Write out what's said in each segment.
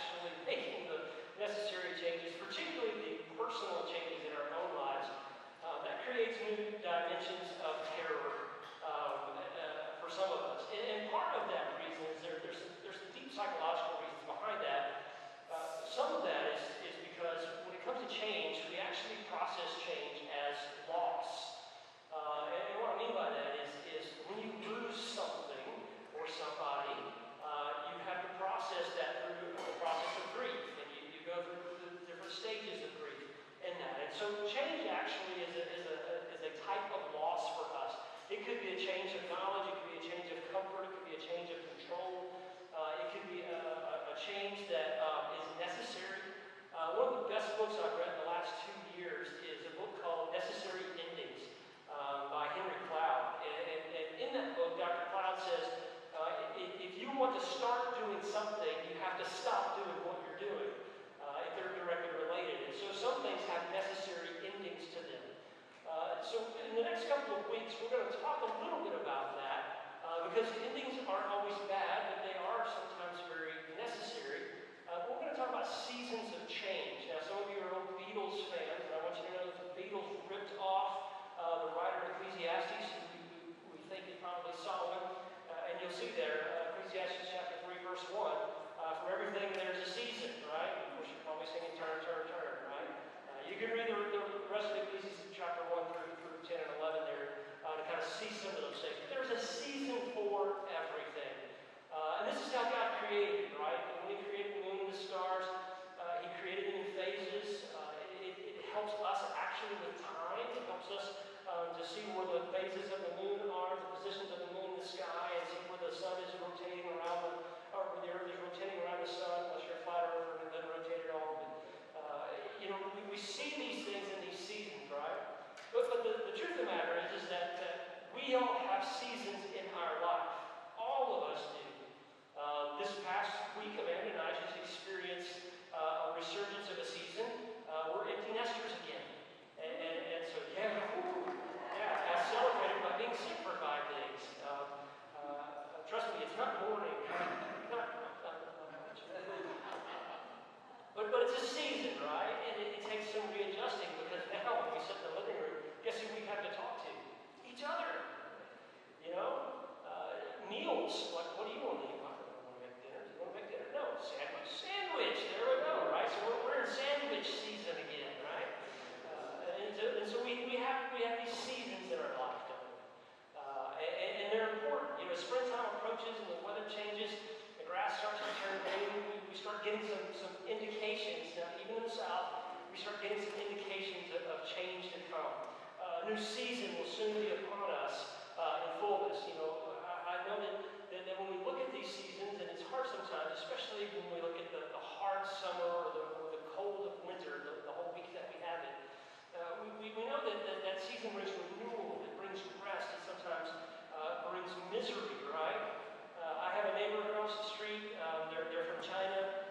actually making the necessary changes, particularly the personal changes in our own lives, that creates new dimensions of terror for some of us. And part of that reason is there's some deep psychological reasons behind that. Some of that is because when it comes to change, we actually process change as loss. And what I mean by that is when you lose something or somebody, you have to process that through the process of grief, and you go through the different stages of grief in that. And so change actually is a type of loss for us. It could be a change of knowledge, it could be a change of comfort, it could be a change of control, it could be a change that is necessary. One of the best books I've read in the last 2 years is a book called Necessary Endings by Henry Cloud. And in that book, Dr. Cloud says, if you want to start doing something, you have to stop doing what you're doing, if they're directly related. And so some things have necessary endings to them. So in the next couple of weeks, we're going to talk a little bit about that, because endings aren't always bad, but they are sometimes very necessary. We're going to talk about seasons of change. Now, some of you are old Beatles fans, and I want you to know that the Beatles ripped off the writer of Ecclesiastes, who we think is probably Solomon, and you'll see there, Ecclesiastes chapter 3, verse 1, for everything there's a season, right? Of course, you're probably singing turn, turn, turn, right? You can read the rest of Ecclesiastes chapter 1 through 10 and 11 there to kind of see some of those things. But there's a season for everything. And this is how God created, right? When He created the moon and the stars, He created them in phases. It helps us actually with time. It helps us to see where the phases of the moon are, the positions of the moon in the sky, and see where the sun is rotating around, or where the earth is rotating around the sun, unless you're a flat earther and doesn't rotate at all. But, we see these things in these seasons, right? But the truth of the matter is that we all have seasons in our life. All of us do. This past week, Amanda and I just experienced a resurgence of a season. We're empty nesters again. And so, I celebrated by being sick for 5 days. Trust me, it's not mourning. But it's a season, right? And it takes some readjusting, because now when we sit in the living room, guess who we have to talk to? Each other. Meals. Like, what do you want to eat? I don't want to make dinner. Do you want to make dinner? No. Sandwich. Sandwich. There we go, right? So we're in sandwich season again, right? And so we have these seasons in our life, don't we? And they're important. As springtime approaches and the weather changes, the grass starts to turn green, we start getting some indications. Now, even in the South, we start getting some indications of change to come. A new season will soon be upon us in fullness. I know that when we look at these seasons, and it's hard sometimes, especially when we look at the hard summer or the cold of winter, the whole week that we have it, we know that season brings renewal, it brings rest, it sometimes brings misery, right? I have a neighbor across the street. They're from China.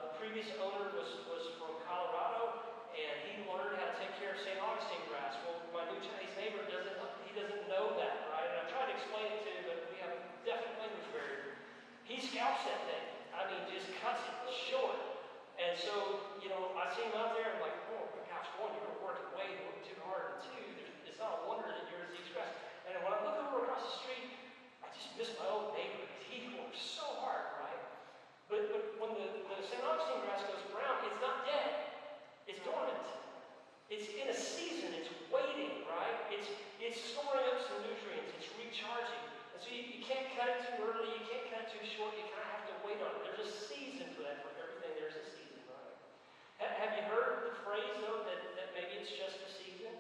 The previous owner was from Colorado, and he learned how to take care of St. Augustine grass. Well, my new Chinese neighbor doesn't know that, right? And I tried to explain it to him, but we have a definite language barrier. He scalps that thing. I mean, just cuts it short. And so, I see him out there, I'm like, oh my gosh, one, you're working way too hard, and two, it's not a wonder that you're disease grass. And when I look over across the street, I just miss my old neighbor. He works so hard, right? But when the St. Augustine grass goes brown, it's not dead. It's dormant. It's in a season. It's waiting, right? It's storing up some nutrients. It's recharging. And so you can't cut it too early. You can't cut it too short. You kind of have to wait on it. There's a season for that. For everything, there's a season, right? Have you heard the phrase, though, that maybe it's just a season?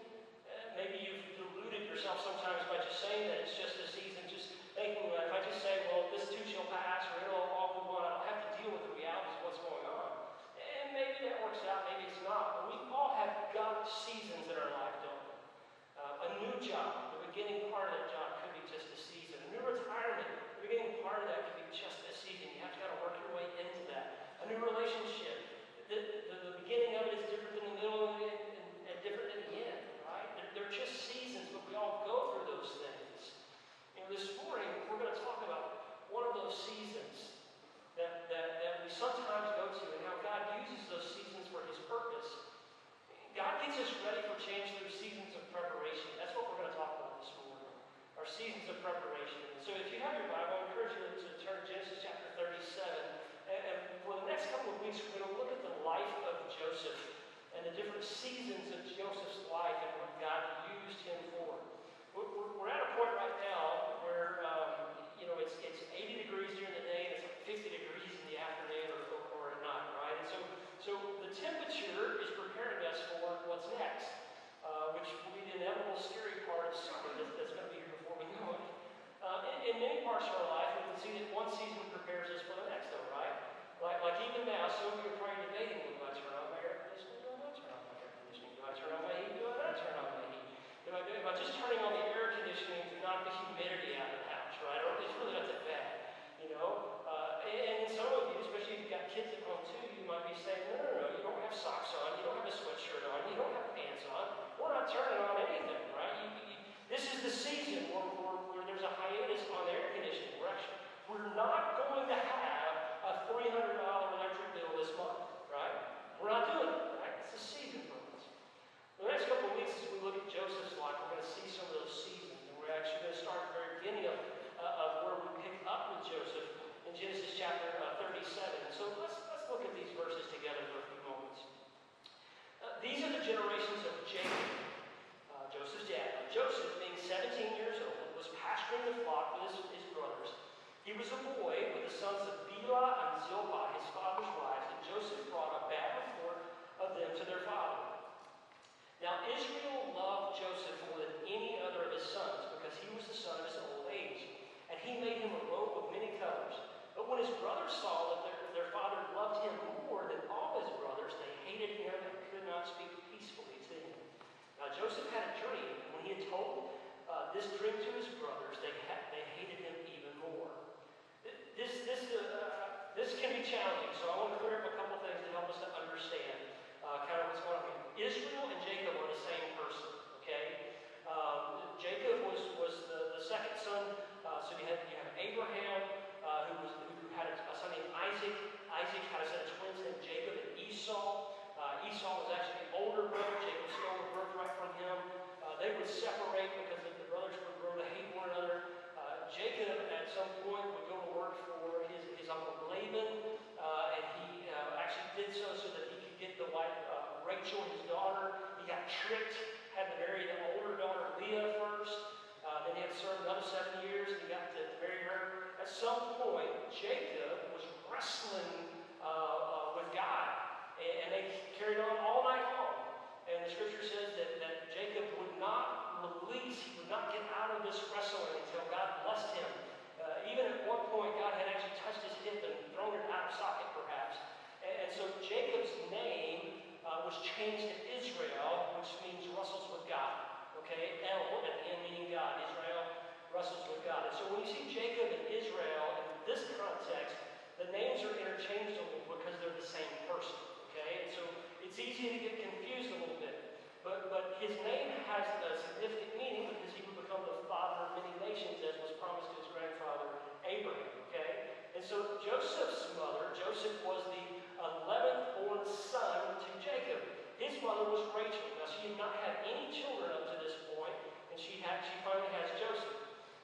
Maybe you've deluded yourself sometimes by just saying that it's just a season, just thinking that if I just say, well, this too shall pass, or it'll all move on, I don't have to deal with the realities of what's going on. And maybe that works out, maybe it's not. But we all have got seasons in our life, don't we? A new job, the beginning part of that job could be just a season. A new retirement, the beginning part of that could be just a season. You have to kind of work your way into that. A new relationship, the beginning of it is different than the middle of it and different than the end, right? They're just seasons, but we all go through those things. This morning, we're going to talk about one of those seasons that we sometimes go to, and gets us ready for change through seasons of preparation. That's what we're going to talk about this morning, our seasons of preparation. So if you have your Bible, I encourage you to turn to Genesis chapter 37. And for the next couple of weeks, we're going to look at the life of Joseph and the different seasons of Joseph's life and what God used him for. We're at a point right now where, it's 80 degrees during the day and it's like 50 degrees in the afternoon or at night, right? And so the temperature is preparing us for what's next, which will be the inevitable scary part of summer that's going to be here before we know it. In many parts of our life, we can see that one season prepares us for the next, though, right? Like even now, some of you are probably debating, well, do I turn on my air conditioning? Do I not turn on my air conditioning? Do I turn on my heat? Do I not turn on my heat? Am I just turning on the air conditioning to knock the humidity out of the house, right? Or it's really not that bad, And some of you, especially if you've got kids at home too, you might be saying, no, you don't have socks on, you don't have a sweatshirt on, you don't have pants on. We're not turning on anything, right? This is the season where there's a hiatus on the air conditioning. We're not going to have a $300 electric bill this month, right? We're not doing it, right? It's a season for us. The next couple of weeks, as we look at Joseph's life, we're going to see some of those seasons, and we're actually going to start at the very beginning of where we pick up with Joseph in Genesis chapter 37. So let's look at these verses together for a few moments. These are the generations of Jacob, Joseph's dad. Now, Joseph, being 17 years old, was pasturing the flock with his brothers. He was a boy with the sons of Bilhah and Zilpah, his father's wives, and Joseph brought a bad report of them to their father. Now Israel loved Joseph more than any other of his sons, because he was the son of his old age, and he made him a robe of many colors. But when his brothers saw that their father loved him more than all his brothers, they hated him and could not speak peacefully to him. Now Joseph had a dream, and when he had told this dream to his brothers, they hated him even more. This can be challenging, so I want to clear up a couple things to help us to understand kind of what's going on here. Israel and Jacob are the same person, okay? Jacob was the second son, so you have Abraham, who had a son named Isaac. Isaac had a set of twins named Jacob and Esau. Esau was actually the older brother. Jacob stole the birthright from him. They would separate because the brothers would grow to hate one another. Jacob, at some point, would go to work for his uncle Laban, and he actually did so that he could get the wife Rachel, his daughter. He got tricked, had to marry the older daughter Leah first. Then he had to serve another 7 years, and he got to marry her. At some point, Jacob was wrestling with God, and they carried on all night long. And the scripture says that Jacob would not release, he would not get out of this wrestling until God blessed him. Even at one point, God had actually touched his hip and thrown it out of socket, perhaps. And so Jacob's name was changed to Israel, which means wrestles with God. Okay? El at the end meaning God. Israel wrestles with God. And so when you see Jacob and Israel in this context, the names are interchangeable because they're the same person. Okay? And so it's easy to get confused a little bit. But his name has a significant meaning because he would become the father of many nations, as was promised to his grandfather Abraham. Okay? And so Joseph's mother, Joseph was the 11th born son to Jacob. His mother was Rachel. Now she had not had any children up to this point, and she finally has Joseph.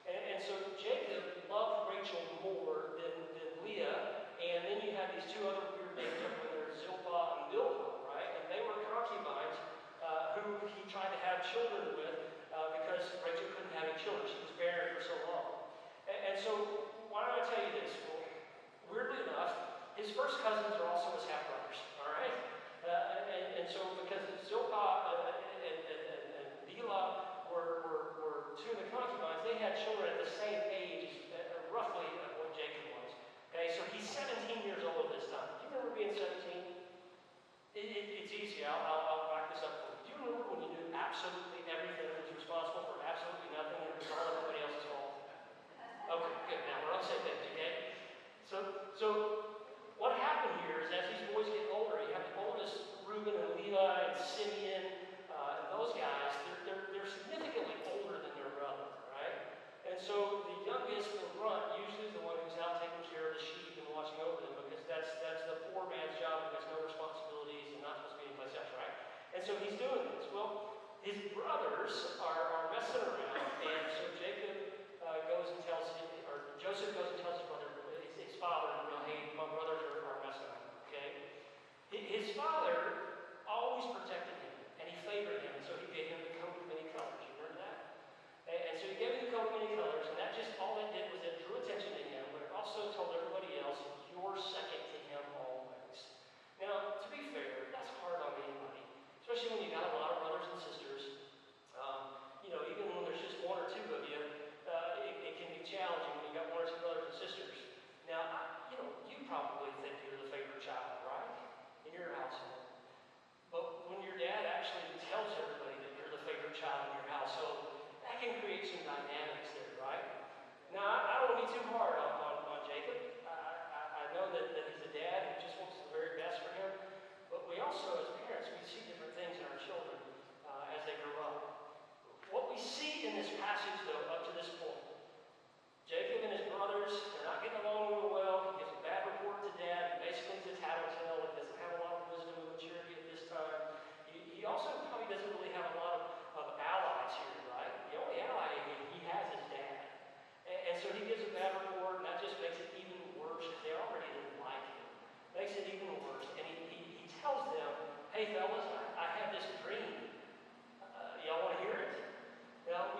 And so Jacob loved Rachel more than Leah. And then you have these two other weird names up there, Zilpah and Bilhah, right? And they were concubines who he tried to have children with because Rachel couldn't have any children. She was barren for so long. And so why do I tell you this? Well, weirdly enough, his first cousins are also his half-brothers, all right? And so because Zilpah and Bilhah were two of the concubines, they had children at the same age, roughly what Jacob was. Okay, so he's 17 years old at this time. Do you remember being 17? It's easy. I'll back this up for you. Do you remember when you knew absolutely everything and was responsible for absolutely nothing and it was all everybody else's fault? Okay, good. Now we're on the same page, okay? So what happened here is as these boys get older, you have the oldest Reuben and Levi and Simeon and those guys. They're significantly older than their brother, right? And so the youngest, the runt, usually is the one who's out taking care of the sheep and watching over them because And so he's doing this. Well, his brothers are messing around, and so Jacob goes and tells him, or Joseph goes and tells his brother, his father, hey, my brothers are messing up, okay? His father always protected him, and he favored him, and so he gave him the coat of many colors. You remember that? And so he gave him the coat of many colors, and that just, all it did was it drew attention to him, but it also told everybody else, you're second to him always. Now, to be fair, that's hard on anybody, especially when you got a lot of brothers and sisters. Even when there's just one or two of you, it can be challenging when you got one or two brothers and sisters. Now, you probably think you're the favorite child, right? In your household. But when your dad actually tells everybody that you're the favorite child in your household, that can create some dynamics there, right? Now, I don't want to be too hard on Jacob. I know that he's a dad who just wants the very best for him. But we also, as parents, we see different things in our children as they grow up. What we see in this passage, though, up to this point, Jacob and his brothers, they're not getting along real well. He gives a bad report to dad. Basically, he's a tattletale. He doesn't have a lot of wisdom and maturity at this time. He also probably doesn't really have a lot of allies here, right? The only ally he has is dad. And so he gives a bad report, and that just makes it even worse because they already didn't like him. Makes it even worse. And he tells them, hey, fellas, I had this dream. Y'all want to hear it? Now,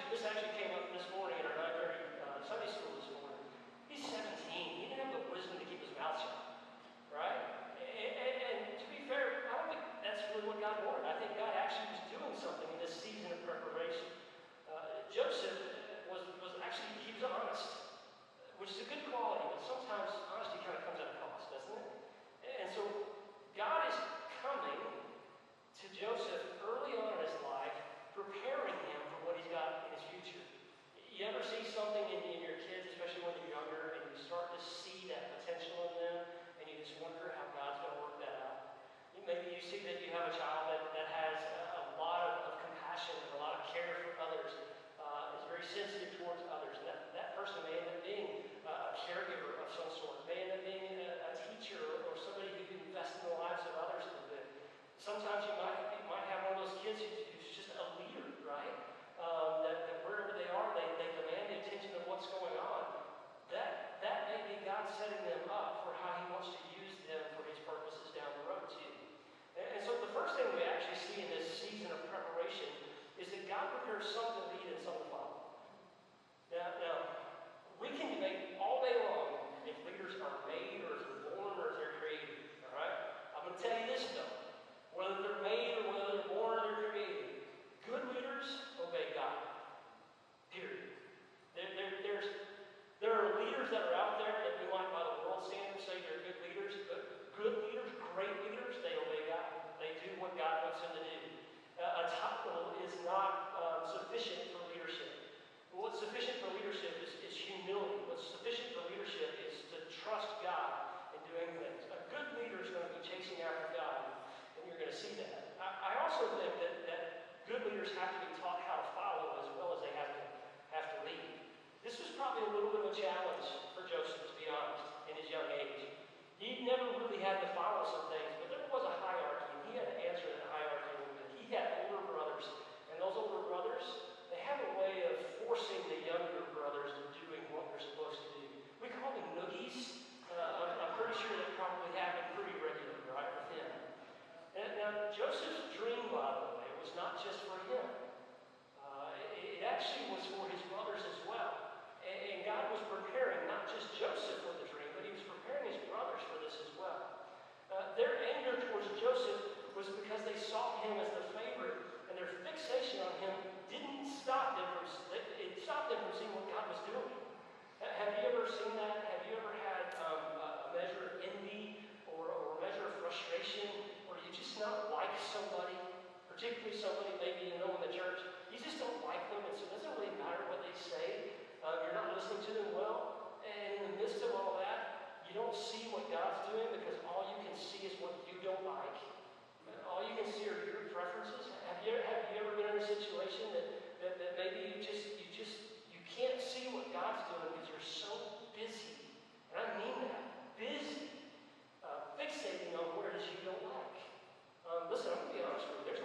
this actually came up this morning in our 9:30 Sunday school this morning. He's 17. He didn't have the wisdom to keep his mouth shut, right? And to be fair, I don't think that's really what God wanted. I think God actually was doing something in this season of preparation. Joseph was actually, he was honest, which is a good quality, but sometimes honesty kind of comes at a cost, doesn't it? And so God is coming to Joseph early on in his life, preparing him for what he's got in his future. You ever see something in your kids, especially when they're younger, and you start to see that potential in them, and you just wonder how God's going to work that out? Maybe you see that you have a child that has a lot of compassion and a lot of care for others, is very sensitive towards others. That person may end up being a caregiver of some sort, may end up being a teacher or somebody who can invest in the lives of others a little bit. Sometimes you might have one of those kids who's just a leader, right? That wherever they are, they demand the attention of what's going on. That may be God setting them up for how He wants to use them for His purposes down the road too. And so the first thing we actually see in this season of preparation is that God prepares some to lead and some to follow. Now, we can debate all day long if leaders are made or if they're born or if they're created. All right? I'm going to tell you this though. Whether they're made or whether they're born or they're created, good leaders obey God. Period. There are leaders that are out there that we might by the world standards say they're good leaders, but good leaders, great leaders, they obey God. They do what God wants them to do. A title is not sufficient for leadership. What's sufficient for leadership is humility. What's sufficient for leadership is to trust God in doing things. A good leader is going to be chasing after God, and you're going to see that. I also think that good leaders have to be taught how to follow as well as they have to lead. This was probably a little bit of a challenge for Joseph, to be honest, in his young age. He never really had to follow some things, but there was a hierarchy, and he had to answer that hierarchy a little bit. He had older brothers, and those older brothers, they have a way of forcing the younger brothers to doing what they're supposed to do. We call them noogies. I'm pretty sure that probably happened pretty regularly, right, with him. Now, Joseph's dream, by the way, was not just for him. It actually was for his brothers as well. And God was preparing not just Joseph for the dream, but He was preparing his brothers for this as well. Their anger towards Joseph was because they saw him as the favorite, and their fixation on him didn't stop them from seeing what God was doing. Have you ever seen that? Have you ever had a measure of envy or a measure of frustration, or you just not like somebody, particularly somebody maybe you know in the church? You just don't like them, and so it doesn't really matter what they say. You're not listening to them well, and in the midst of all that, you don't see what God's doing because all you can see is what you don't like. All you can see are your preferences. Have you ever been in a situation that maybe you can't see what God's doing because you're so busy, and I mean that, busy, fixating on what it is you don't like. Listen, I'm going to be honest with you.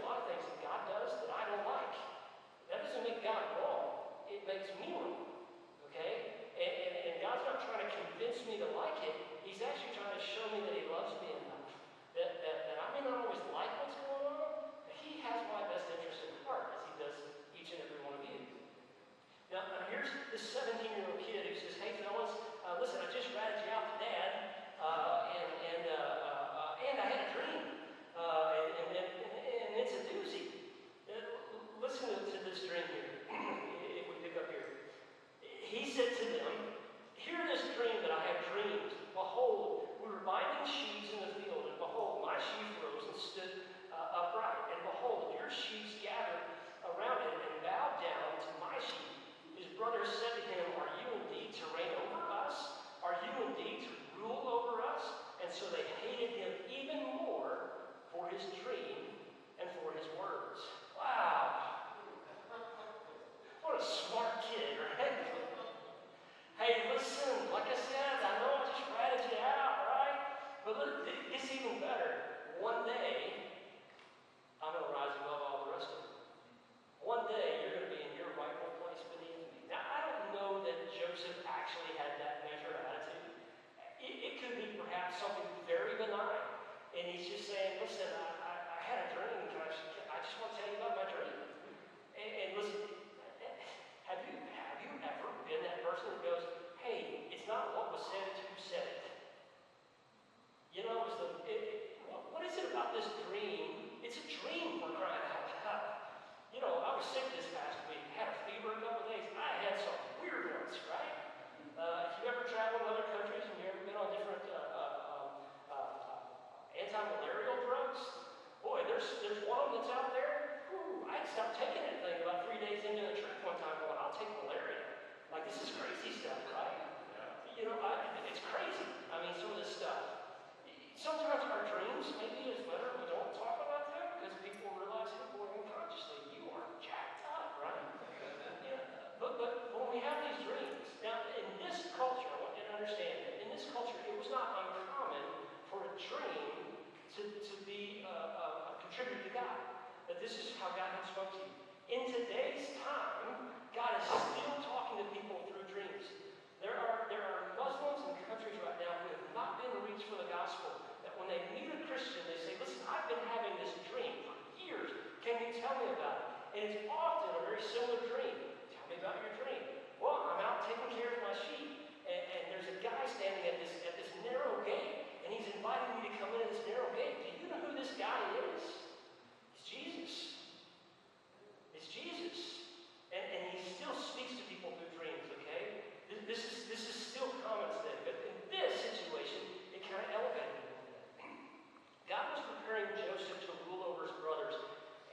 And he's just saying, listen, I had a dream. I just want to tell you about my dream. And listen, have you ever been that person that goes, hey, it's not what was said, it's who said it. You know, what is it about this dream? It's a dream, for crying out loud. You know, I was sick this past week, had a fever a couple of days. I had some weird ones, right? If you ever traveled to other countries and you've ever been on different anti-malarial drugs, boy, there's one of them that's out there. Whew, I had stopped taking that thing about 3 days into a trip one time going, I'll take malaria. Like, this is crazy stuff, right? Yeah. You know, it's crazy. I mean, some of this stuff. Sometimes our dreams, maybe it's better we don't talk about them because people realize, hey, boy, unconsciously, you are jacked up, right? Yeah. But when we have these dreams, now in this culture, I want you to understand that in this culture, it was not uncommon for a dream to be a contributor to God. That this is how God had spoken to you. In today's time, God is still talking to people through dreams. There are Muslims in countries right now who have not been reached for the gospel. That when they meet a Christian, they say, listen, I've been having this dream for years. Can you tell me about it? And it's often a very similar dream. Tell me about your dream. Well, I'm out taking care of my sheep, and there's a guy standing at this narrow gate, and he's inviting me to come into this narrow gate. Do you know who this guy is? It's Jesus. It's Jesus. And he still speaks to people through dreams, okay? This is still common today. But in this situation, it kind of elevated it a little bit. God was preparing Joseph to rule over his brothers,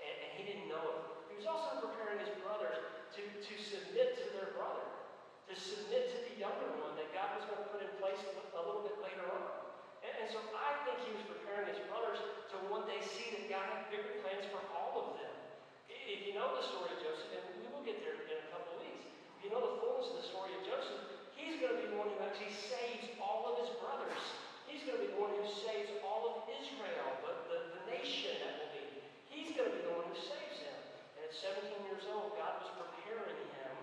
and he didn't know it. He was also preparing his brothers to submit to their brother, to submit to the younger one that God was going to put in place a little bit later on. And so I think he was preparing his brothers to one day see that God had bigger plans for all of them. If you know the story of Joseph, and we will get there in a couple of weeks, if you know the fullness of the story of Joseph, he's going to be the one who actually saves all of his brothers. He's going to be the one who saves all of Israel, the nation that will be. He's going to be the one who saves them. And at 17 years old, God was preparing him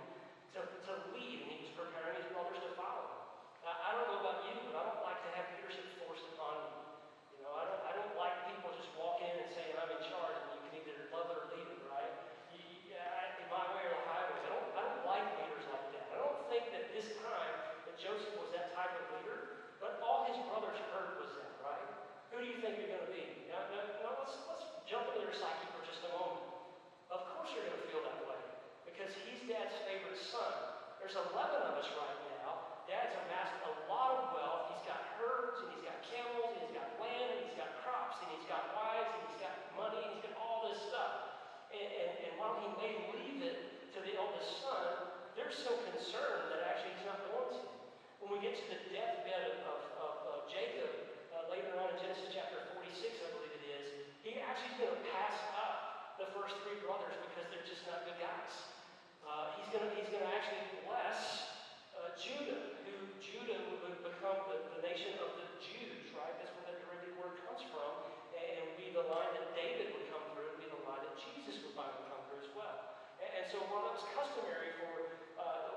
to lead, and he was preparing his brothers to follow. Now, I don't know about you, but I don't like to have leadership forced upon me. You know, I don't like people just walk in and saying, I'm in charge, and you can either love it or leave it, right? In my way or the highway. I don't like leaders like that. I don't think that this time that Joseph was that type of leader, but all his brothers heard was that, right? Who do you think you're going to be? Now let's jump into their psyche for just a moment. Of course you're going to feel that way, because he's Dad's favorite son. There's 11 of us right now. Dad's amassed a lot of wealth. He's got herds, and he's got camels, and he's got land, and he's got crops, and he's got wives, and he's got money, and he's got all this stuff. And while he may leave it to the eldest son, there's some concern that actually he's not going to. When we get to the deathbed of Jacob, later on in Genesis chapter 46, I believe it is, he actually is going to pass up the first 3 brothers because they're just not good guys. He's going to actually bless Judah, who Judah would become the nation of the Jews, right? That's where the Arabic word comes from, and would be the line that David would come through, and be the line that Jesus would finally come through as well. And so while it was customary for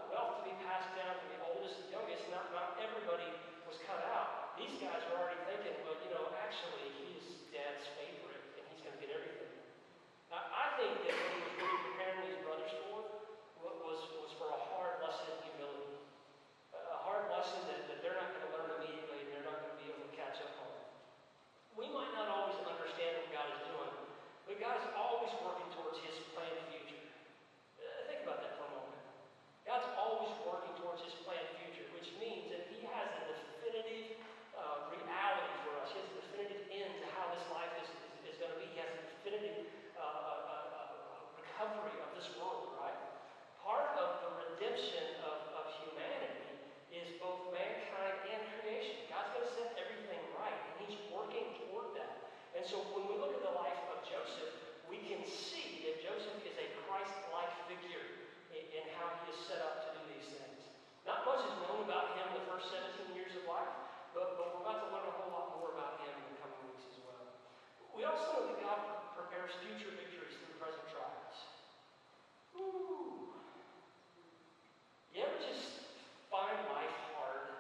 wealth to be passed down from the oldest to the youngest, not everybody was cut out. These guys are already thinking, well, you know, actually he's Dad's favorite, and he's going to get everything. Now, I think that what he was really preparing these brothers for was for a hard lesson in humility. A hard lesson that they're not going to learn immediately, and they're not going to be able to catch up on. We might not always understand what God is doing, but God is always working towards his planned future. Think about that for a moment. God's always working towards his planned future, which means that he has a definitive reality for us. He has a definitive end to how this life is going to be. He has a definitive recovery of this world, right? Part of the redemption of humanity is both mankind and creation. God's going to set everything right, and he's working toward that. And so when we look at the life of Joseph, we can see that Joseph is a Christ-like figure in how he is set up to do these things. Not much is known about him the first 17 years of life, but we're about to learn a whole lot more about him in the coming weeks as well. We also know that God prepares future victories through present trials. Ooh. You ever just find life hard?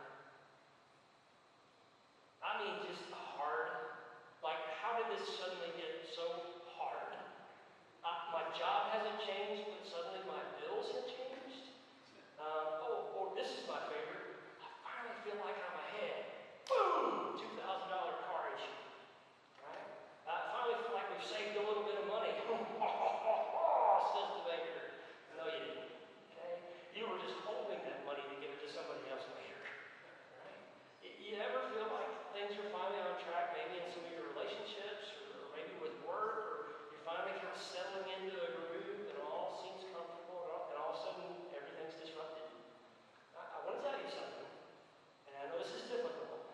I mean, just hard. Like this suddenly get so hard? My job hasn't changed, but suddenly my bills have changed. Or this is my favorite. I finally feel like I'm ahead. Boom! $2,000 car issue. Right? I finally feel like we've saved a little bit of money. Says the banker. No, you didn't. Okay? You were just holding that money to give it to somebody else later. Right? You ever feel like things are finally on track, maybe in some of your relationships, or maybe with work, or you're finally kind of settling into a groove and all seems comfortable, and all of a sudden everything's disrupted? I want to tell you something, and I know this is difficult.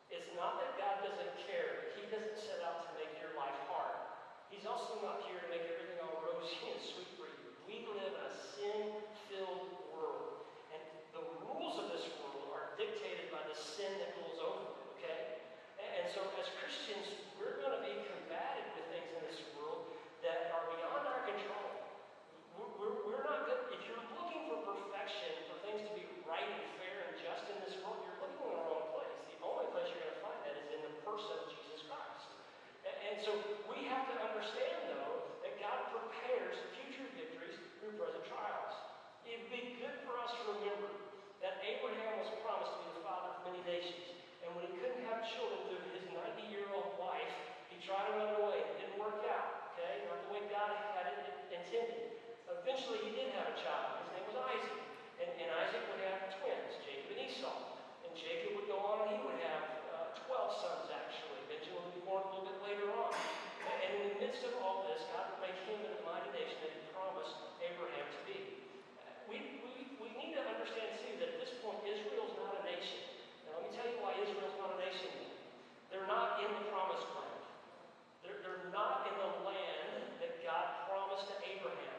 It's not that God doesn't care, but He doesn't set out to make your life hard. He's also not here to make everything all rosy and sweet for you. We live in a sin-filled world, and the rules of this world are dictated by the sin that rules over it, okay? And so as Christians, we're going to be combated with things in this world that are beyond our control. We're not good. If you're looking for perfection, for things to be right and fair and just in this world, you're looking in the wrong place. The only place you're going to find that is in the person of Jesus Christ. And so we have to understand, though, that God prepares future victories through present trials. It would be good for us to remember that Abraham was promised to be the father of many nations. And when he couldn't have children through his 90-year-old wife, he tried another way. It didn't work out, okay? Not the way God had it intended. Eventually, he did have a child. His name was Isaac. And Isaac would have twins, Jacob and Esau. And Jacob would go on and he would have 12 sons, actually. Benjamin would be born a little bit later on. And in the midst of all this, God would make him into the mighty nation that He promised Abraham to be. We need to understand, too, that at this point, Israel's not a nation. Now, let me tell you why Israel's not a nation yet. They're not in the promised land. They're not in the land that God promised to Abraham.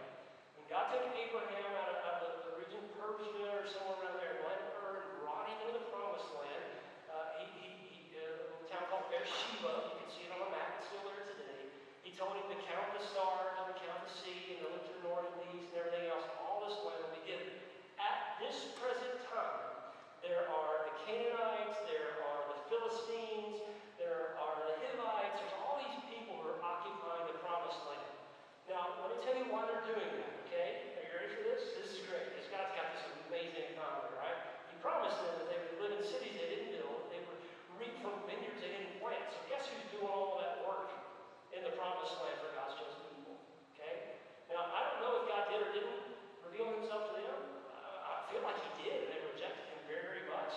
When God took Abraham out of the region of Persia or somewhere around there, and brought him into the promised land, a town called Beersheba, you can see it on the map, it's still there today. He told him to count the stars and to count the sea and to look to the north and east and everything else. All this land will be given. At this present time, there are the Canaanites, there are the Philistines, there are the Hivites, there's all these people who are occupying the promised land. Now, let me tell you why they're doing that, okay? Are you ready for this? This is great, because God's got this amazing economy, right? He promised them that they would live in cities they didn't build, they would reap from vineyards they didn't plant. So guess who's doing all that work in the promised land for God's chosen people, okay? Now, I don't know if God did or didn't reveal Himself to them. I feel like He did, and they rejected Him very, very much.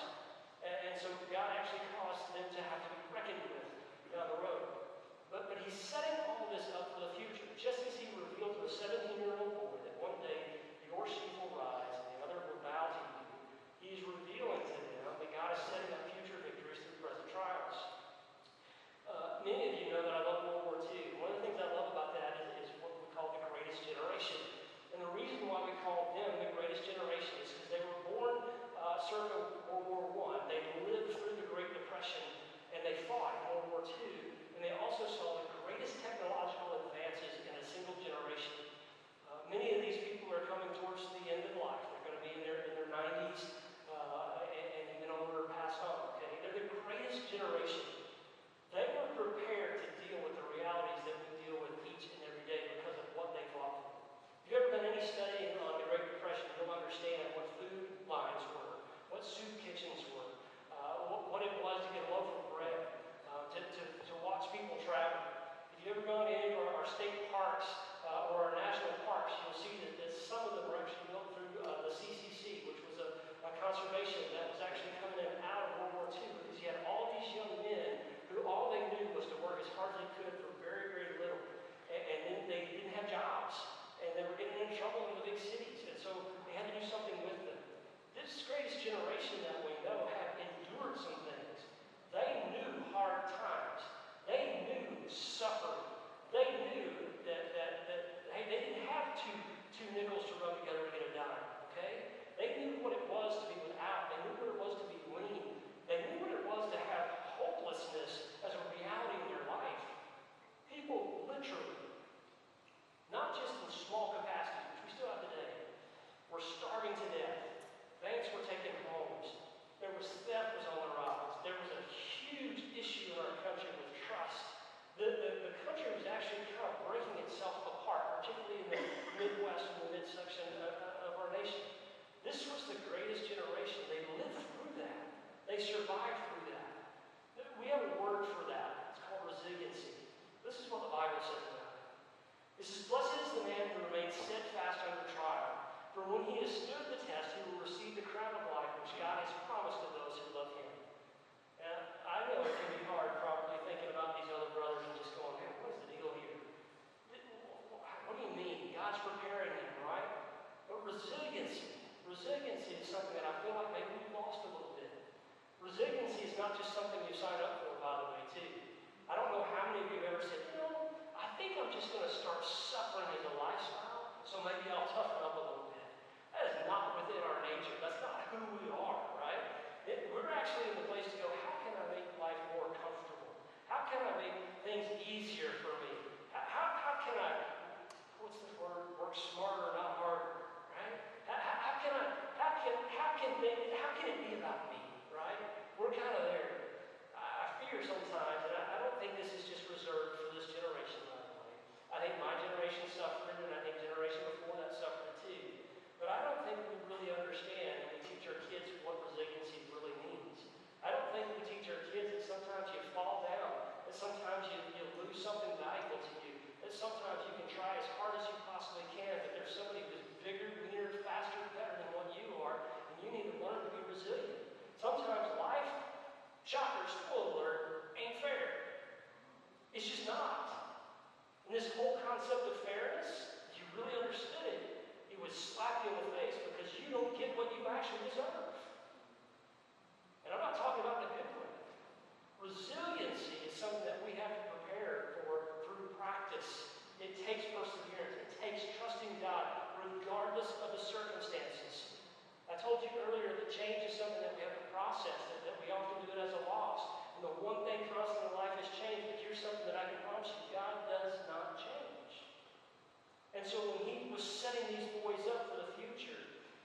And so God actually caused them to have to be reckoned with down the road. But He's setting all this up for the future. Just as He revealed to a 17-year-old boy that one day your sheep will rise and the other will bow to you, He's revealing to them that God is setting up future victories through present trials. Many of you know that I love World War II. One of the things I love about that is what we call the greatest generation. And the reason why we call them the greatest generation is because they were born circa World War I. They lived through the Great Depression, and they fought in World War II. And they also saw the greatest technological advances in a single generation. Many of these people are coming towards the end of life. They're going to be in their 90s and even older, passed on. Okay, they're the greatest generation. They were prepared to deal with the realities that we deal with each and every day because of what they fought for. If you've ever done any study on the Great Depression, you'll understand what food lines were, what soup kitchens were, what it was to get a loaf of bread, to easier for me? How can I, what's the word, work smarter, not harder, right? How can it be about me, right? We're kind of there. I fear sometimes, and I don't think this is just reserved for this generation, by the way. I think my generation suffered, and I think generation before that suffered too. But I don't think we really understand when we teach our kids what resiliency really means. I don't think we teach our kids that sometimes you fall down, that sometimes you lose something valuable to you, that sometimes you can try as hard as you possibly can, but there's somebody who's bigger, leaner, faster, better than what you are, and you need to learn to be resilient. Sometimes life, shocker, spoiler alert, ain't fair. It's just not. And this whole concept of fairness, if you really understood it, it would slap you in the face because you don't get what you actually deserve. And I'm not talking about the good way. Resiliency is something that we have to prepare for through practice. It takes perseverance. It takes trusting God regardless of the circumstances. I told you earlier that change is something that we have to process, that we often do it as a loss. And the one thing constant in life is change, but here's something that I can promise you, God does not change. And so when he was setting these boys up for the future,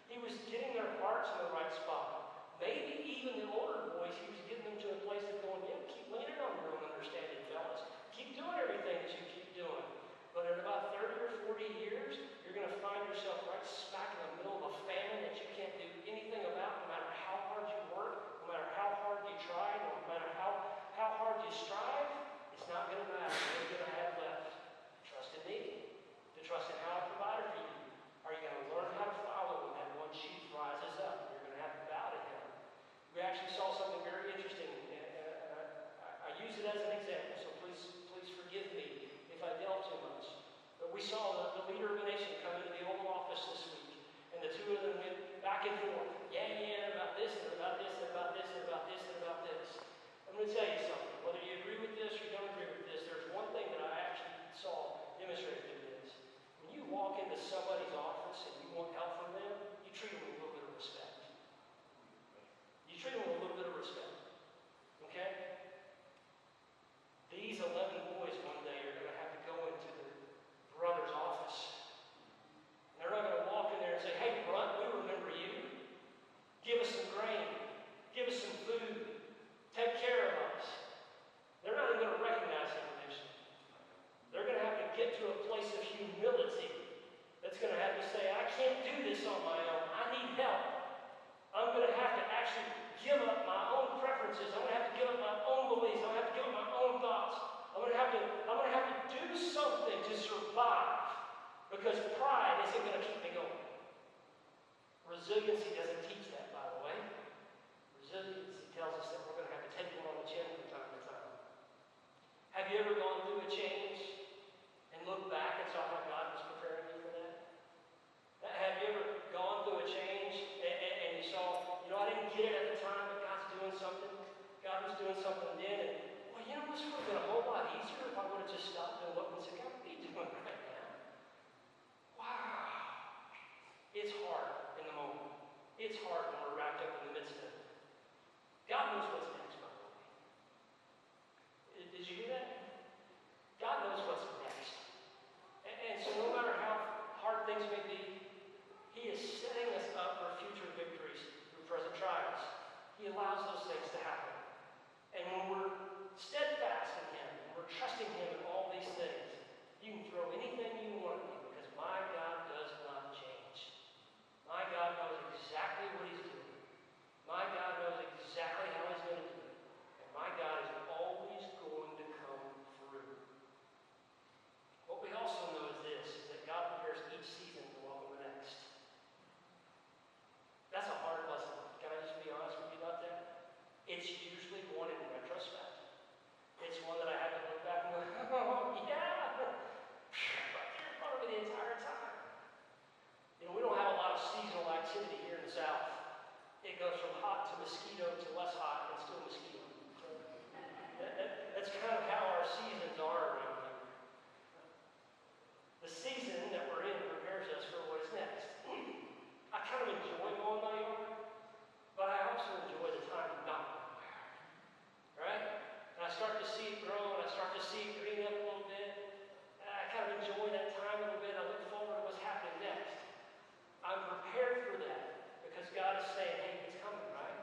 he was getting their hearts in the right spot. Maybe even the older boys, he was getting them to a place of going, yeah, keep leaning on your own understanding, fellas. Keep doing everything that you keep doing. But in about 30 or 40 years, you're going to find yourself right smack in the middle of a famine that you can't do anything about, no matter how hard you work, no matter how hard you try, no matter how hard you strive. It's not going to matter. What are you going to have left? Trust in me. To trust in how I provided for you. Are you going to learn how to follow when that one chief rises up? You're going to have to bow to him. We actually saw something very interesting, and I use it as an example, so please forgive me if I delve too much. But we saw the leader of a nation come into the Oval Office this week, and the two of them went back and forth, yeah, about this, and about this, and about this, and about this, and about this. I'm going to tell you something. Whether you agree with this or you don't agree with this, there's one thing that I actually saw demonstrated through this. When you walk into somebody's office and you want help from them, you treat them with a little bit of respect. You treat them with a little bit of respect. Okay? These 11 boys one day are going to have to go into the brother's office. And they're not going to walk in there and say, hey, Brunt, we remember you. Give us some grain. Give us some food. Take care of us. They're not even going to recognize him initially. They're going to have to get to a place of humility that's going to have to say, I can't do this on my own. I need help. I'm going to have to actually give up my own preferences. I'm going to have to give up my own beliefs. I'm going to have to give up my own thoughts. I'm going to have to do something to survive because pride isn't going to keep me going. Resiliency doesn't teach that, by the way. Resiliency tells us that we're going to have to take one on the chin from time to time. Have you ever gone through a change and looked back and saw how God was preparing you for that? Have you ever gone through a change and you saw, I didn't get it at the time, but God's doing something. God was doing something then, and this would have been a whole lot easier if I would have just stopped and looked and said, God, what are you doing right now? Wow. It's hard in the moment. It's hard when we're wrapped up in the midst of it. God knows what's next, by the way. Did you hear that? God knows what's next. And so no matter how hard things may be, he is setting us up for future victories through present trials. He allows those things to happen. And when we're steadfast in him, and we're trusting him in all these things, you can throw anything you want at me because my God does not change. My God knows exactly what he's doing. see it grow, and I start to see it green up a little bit. I kind of enjoy that time a little bit. I look forward to what's happening next. I'm prepared for that because God is saying, hey, it's coming, right?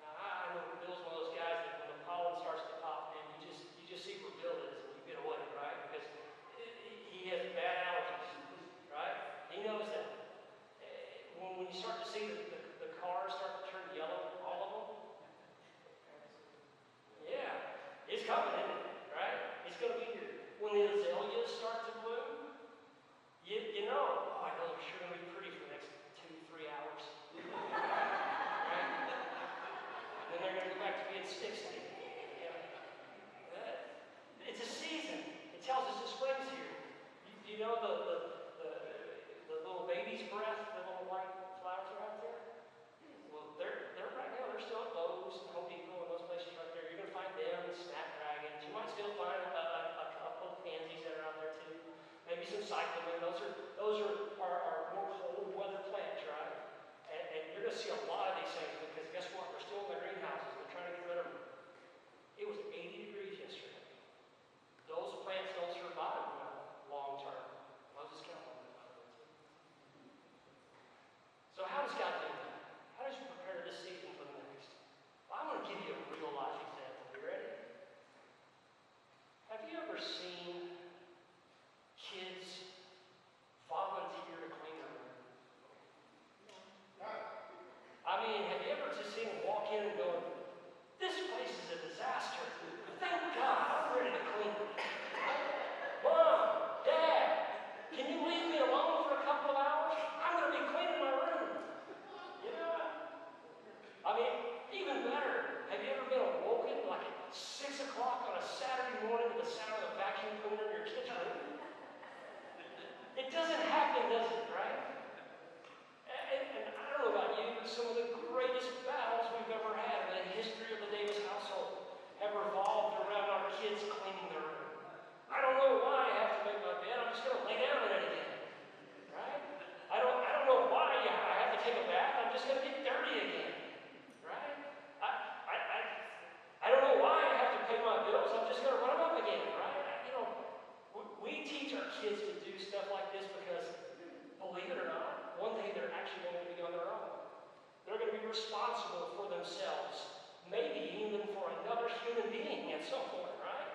Now, I know Bill's one of those guys that when the pollen starts to pop, man, you just see where Bill is and you get away, right? Because he has bad allergies, right? He knows that. When you start to see the cars start to turn yellow, all of them, yeah, it's coming, isn't it? Right? It's going to be here. When the azaleas start to bloom, you know, oh, I know they're sure going to be pretty for the next 2-3 hours. Right? And then they're going to go back to being 60. Yeah. It's a season. It tells us the spring's here. You know the little baby's breath, the little white flowers are out there? Well, they're right now, they're still at Lowe's and Home Depot and those places right there. You're going to find them and snapdragons. You might still find a couple of pansies that are out there too. Maybe some cyclamen. Those are more cold weather plants, right? And you're going to see a lot of these things because guess what? They're still in the greenhouses. They're trying to get rid of them. It was 80 degrees yesterday. Those plants don't survive long term. I'll just count on them. So how does God do that? How does He prepare this season for the next? Well, I want to give you a real life example. You ready? Have you ever seen kids volunteer to clean their room? I mean, have you ever just seen them walk in and go, this place is a disaster. Thank God I'm ready to clean it. Mom, Dad, can you leave me alone for a couple of hours? I'm going to be cleaning my room. You know? I mean, even better, have you ever been awoken like at 6 o'clock on a Saturday morning to the sound of the vacuum cleaner in your kitchen? It doesn't happen, does it, right? And I don't know about you, but some of the greatest battles we've ever had in the history of the Davis household have revolved around our kids cleaning their room. I don't know why I have to make my bed. I'm just going to lay down in it again, right? I don't know why I have to take a bath. I'm just going to get dirty again, right? I don't know why I have to pay my bills. I'm just going to run them up again, right? You know, we teach our kids to do stuff like this because, believe it or not, one day they're actually going to be on their own. They're going to be responsible for themselves, maybe even for another human being at some point, right?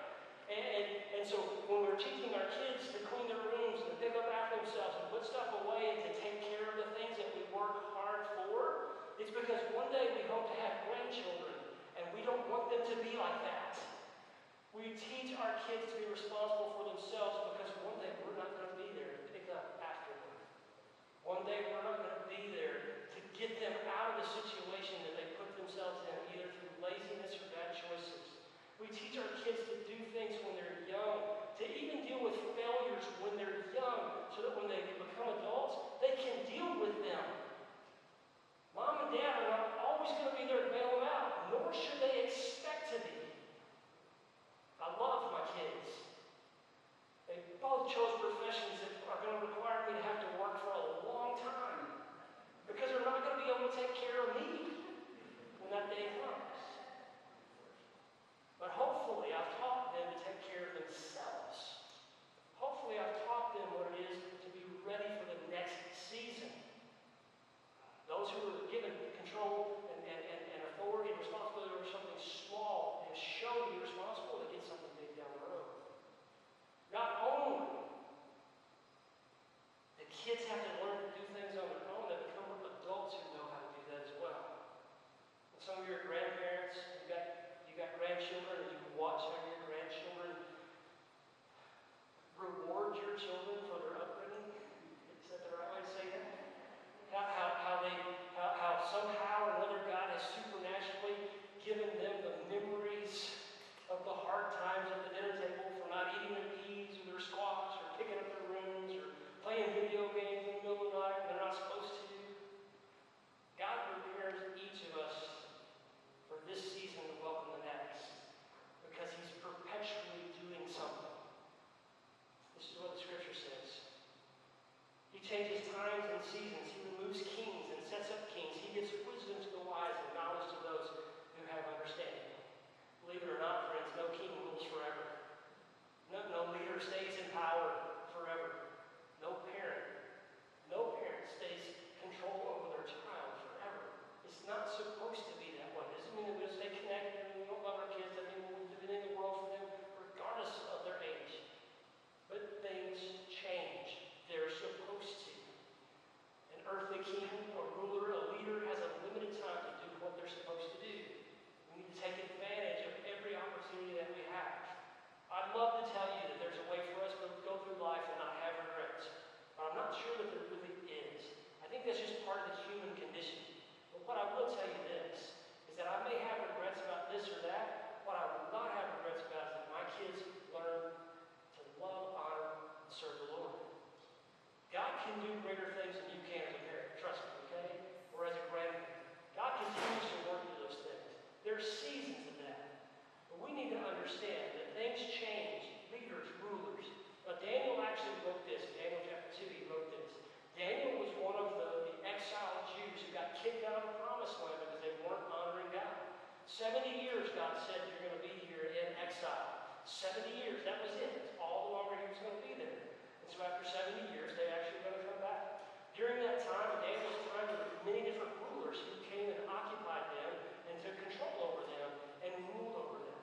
And so when we're teaching our kids to clean their rooms and to pick up after themselves and put stuff away and to take care of the things that we work hard for, it's because one day we hope to have grandchildren and we don't want them to be like that. We teach our kids to be responsible for themselves because one day we're not going to be there to pick up after them. One day we're not going to be there to get them out of the situation that they put themselves in, either through laziness or bad choices. We teach our kids to do things when they're young, to even deal with failures when they're young, so that when they become adults, they can deal with them. Mom and Dad are not always going to be there to bail them out, nor should they expect to be. I love my kids. They both chose professions that are going to require me to have to work for a long time, because they're not going to be able to take care of me when that day comes. But hopefully I've taught them to take care of themselves. Hopefully I've taught them what it is to be ready for the 70 years, God said, you're going to be here in exile. 70 years, that was it. That's all the longer he was going to be there. And so after 70 years, they actually were going to come back. During that time, Daniel's time, there were many different rulers who came and occupied them and took control over them and ruled over them.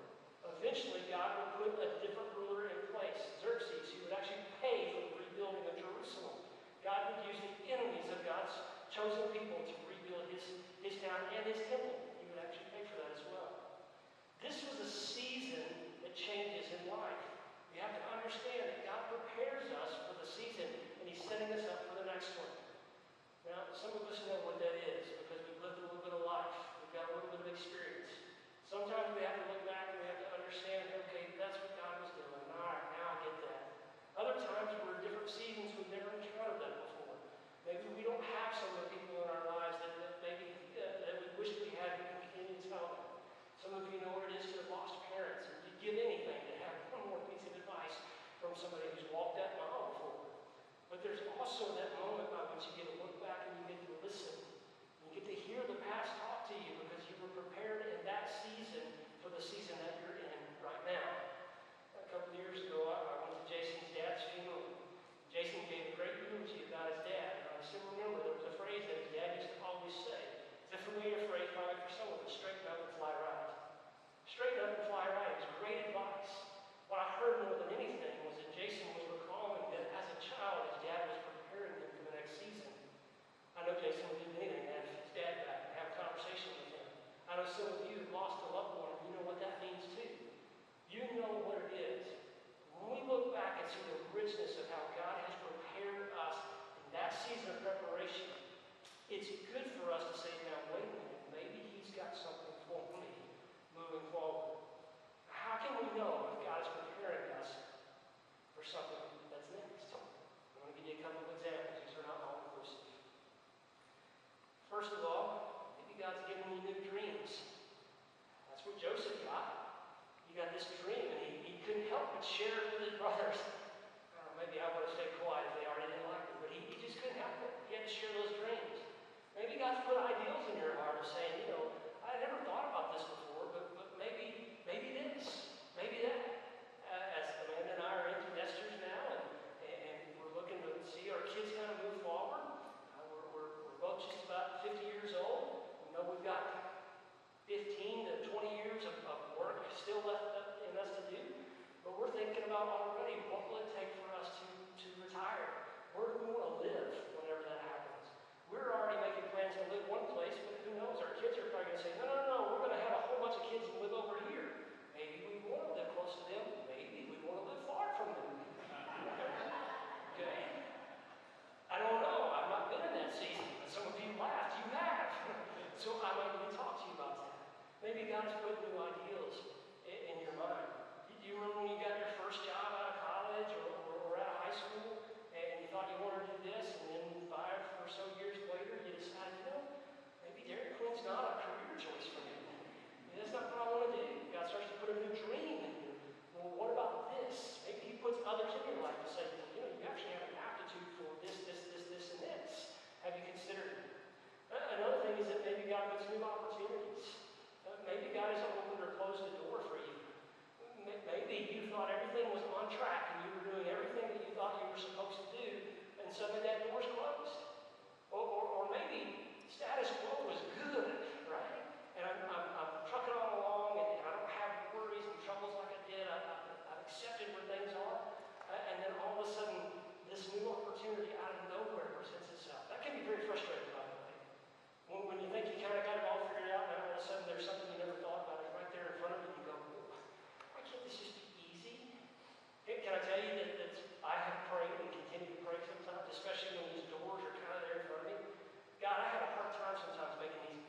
Eventually, God would put a different ruler in place, Xerxes, who would actually pay for the rebuilding of Jerusalem. God would use the enemies of God's chosen people to rebuild his town and his temple. He would actually pay for that as well. This was a season that changes in life. We have to understand that God prepares us for the season, and he's setting us up for the next one. Now, some of us know what that is because we've lived a little bit of life. We've got a little bit of experience. Sometimes we have to look back and we have to understand, okay, that's what God was doing. All right, now I get that. Other times we're in different seasons, we've never encountered that before. Maybe we don't have some of the people in our lives that that we wish we had who can continue to tell them. Some of you know what it is to have lost parents, and you'd give anything to have one more piece of advice from somebody who's walked that mile before. But there's also that moment by which you get to look back and you get to listen. You get to hear the past talk to you because you were prepared in that season for the season that you're in right now. A couple of years ago, I went to Jason's dad's funeral. Jason gave a great eulogy about his dad. And I still remember there was a phrase that his dad used to always say. It's a familiar phrase probably for some of us, straighten up and fly right. Straighten up and fly right is great advice. What I heard more than anything was that Jason was recalling that as a child, his dad was preparing him for the next season. I know Jason would do anything to have his dad back and have a conversation with him. I know some of you have lost a loved one, and you know what that means too. You know what it is. When we look back and see the richness of how God has prepared us in that season of preparation, it's good for us to say, now wait a minute, maybe he's got something for me moving forward. How can we know if God is preparing us for something that's next? I'm going to give you a couple of examples. These are not all inclusive. First of all, maybe God's giving you new dreams. That's what Joseph got. He got this dream, and he couldn't help but share it with his brothers. Maybe I would have stayed quiet if they already didn't like it, but he just couldn't help it. He had to share those dreams. Maybe God's put ideals in your heart of saying, I never thought about this before, but maybe this, maybe that. As Amanda and I are empty nesters now, and we're looking to see our kids kind of move forward. We're both just about 50 years old. We know we've got 15 to 20 years of work still left in us to do. But we're thinking about already what will it take for us to retire? Where do we want to live whenever that happens? We're already making plans to live one place, but who knows? Our kids are probably going to say, no, we're going to have a whole bunch of kids and live over here. Maybe we want to live close to them. Maybe we want to live far from them. Okay? I don't know. I've not been in that season, but some of you laughed. You have. So I might need to talk to you about that. Maybe God's put new ideals in your mind. Do you remember when you got your first job out of college or out of high school, and you thought you wanted to do this, and then 5 or so years later, you decided, maybe Dairy Queen's not a career choice for me. That's not what I want to do. God starts to put a new dream in you. Well, what about this? Maybe he puts others in your life to say, you actually have an aptitude for this, and this. Have you considered it? Another thing is that maybe God puts new opportunities. Maybe God has opened or closed a door for you. Maybe you thought everything was on track and you were doing everything that you thought you were supposed to do, and suddenly that door's closed. Or maybe status quo was good, right? And I'm trucking on along, and I don't have worries and troubles like I did. I've accepted where things are. And then all of a sudden, this new opportunity out of nowhere presents itself. That can be very frustrating, by the way. When you think you kind of got it all figured out, and all of a sudden there's something you never thought about, it's right there in front of you, and you go, why can't this just be easy? Can I tell you that I have prayed and continue to pray sometimes, especially when these doors are kind of there in front of me? God, I have a hard time sometimes making these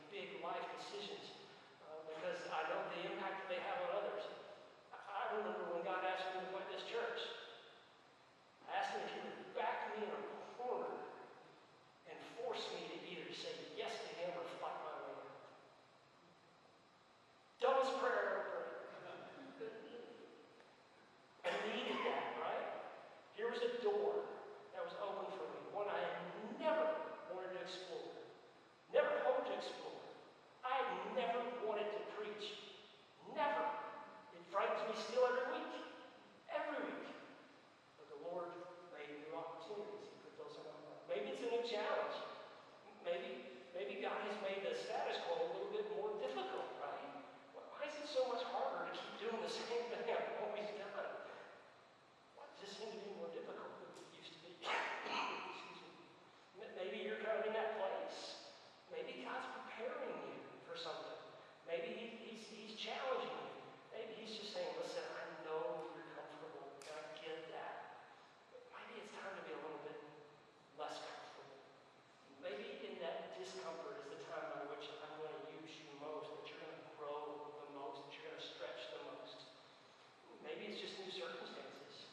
circumstances.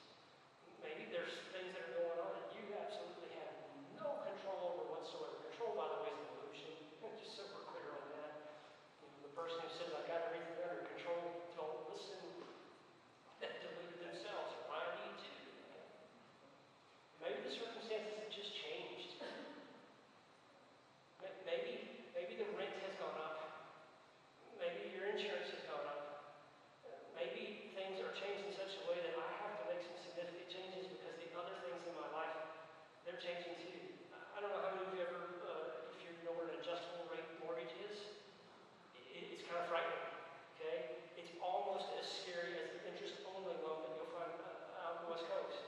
Maybe there's things that are going on that you absolutely have no control over whatsoever. Control, by the way, is an illusion. Just so we're clear on that. The person who says, I got everything under control, don't listen. That deluded themselves. I need to. Maybe the circumstances have just changed. Maybe the rent has gone up. Maybe your insurance has gone up. Maybe things are changed in such a way that I have to make some significant changes because the other things in my life, they're changing too. I don't know how many of you ever, if you know what an adjustable rate mortgage is, it's kind of frightening, okay? It's almost as scary as the interest-only loan that you'll find out on the West Coast.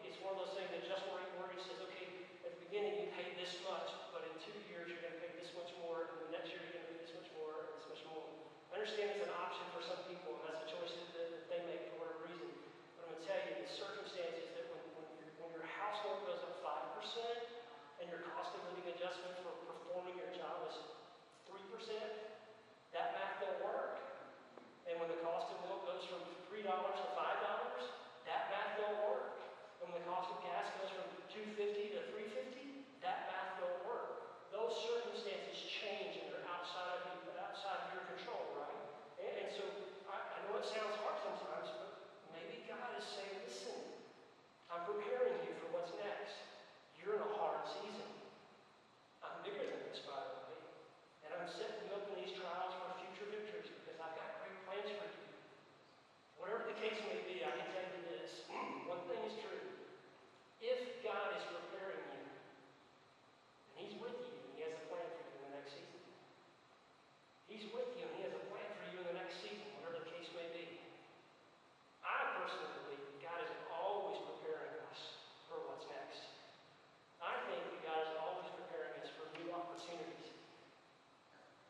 It's one of those things, the adjustable rate mortgage says, okay, at the beginning you pay this much, but in 2 years you're going to pay this much more, and the next year you're going to pay this much more, and this much more. I understand it's an option for some people, and that's a choice that they make for whatever reason. But I'm going to tell you, the circumstances that when your household goes up 5% and your cost of living adjustment for performing your job is 3%, that math don't work. And when the cost of milk goes from $3 to $5, that math don't work. And when the cost of gas goes from $2.50 to $3.50, that math don't work. Those circumstances change and they're outside of your control, right? And so I know it sounds hard sometimes, but maybe God is saying, listen, I'm preparing you for what's next. You're in a hard season. I'm bigger than this, by the way. And I'm setting you up in these trials for future victories because I've got great plans for you. Whatever the case may be, I can tell you this. One thing is true. If God is preparing you, and He's with you, and He has a plan for you in the next season. He's with you, and He has a plan for you in the next season, whatever the case may be. I personally believe that God is always preparing us for what's next. I think that God is always preparing us for new opportunities.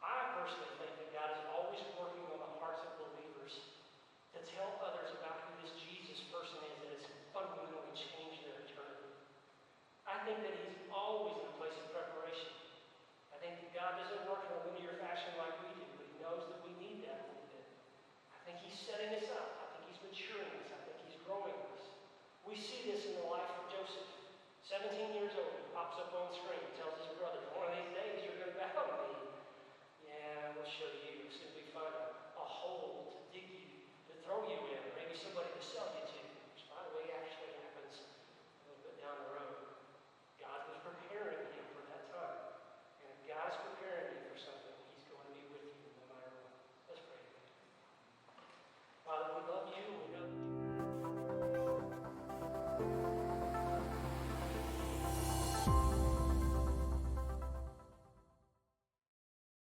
I personally think that God is always working on the hearts of believers to tell others about who this Jesus person is that has fundamentally changed their eternity. I think that He's always in a place of preparation. I think that God doesn't work in a linear fashion like we do, but He knows that we need that a little bit. I think He's setting us up. I think He's maturing us. I think He's growing us. We see this in the